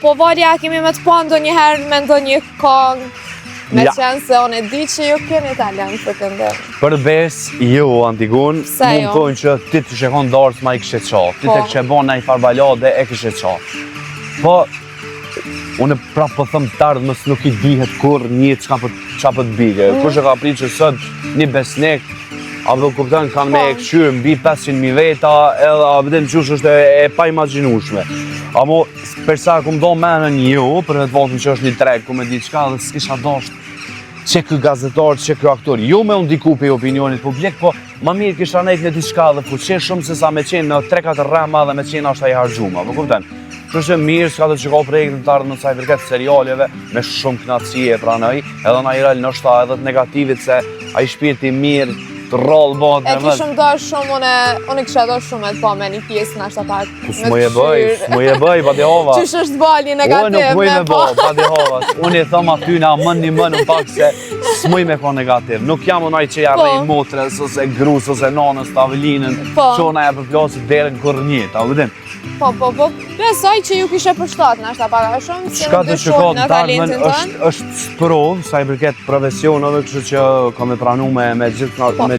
Po valja kemi me të pa ndonjëherë me ndonjë këngë, me qenë se unë e di që ju keni talent për këndëm. Përbes ju, Antigun, mund thonë që ti të shekon darës ma i kështë qatë, ti të kështë bon në i farbalade e kështë qatë. Po, unë prapë po thëmë të ardhë nuk i dihet kur një qa për të bige. Kush e ka pri që sët një besnik, apo kuptën kanë me e këshyrë mbi 500.000 veta, edhe a vëdim qush është e pa imaginushme. Amo, përsa ku më do menën ju, për vetë votën që është një treg, ku me di qka dhe s'kisha dosht që kë gazetar, që kë aktor. Jo me unë diku pe opinionit publik, po ma mirë kisha nejt në diçka dhe fuqeshëm se sa me qenë në 3-4 rama dhe me qenë ashtë a i hargjuma, po kupten. Që mirë s'ka të që ka projekte të ardhë në saj përket serialeve me shumë knatësie pra nëj, edhe na i rel nështë edhe të negativit se a i shpirti mirë të rollë bëhet me vëllë. E kishëm dorë shumë, unë kisha dorë shumë e të po me një pjesë në ashtë pak me të këshyrë. S'mu je bëj, pa di hova. Qysh është bali negativ me po. Unë nuk muj me bo, pa di hova. Unë i thëmë aty na mëni në pak se s'muj me ko negativ. Nuk jam unaj që jarë i motres, ose grus, ose nanës, të avelinën, që ona e përplosit derën kur njët, a vëdim? Po, besoj që ju kishe përshtat në ashtë apaka shumë, që Shka nuk e shumë në talentin tënë. është sprov, sa i përket profesionove, kështu që kam e pranu me gjithë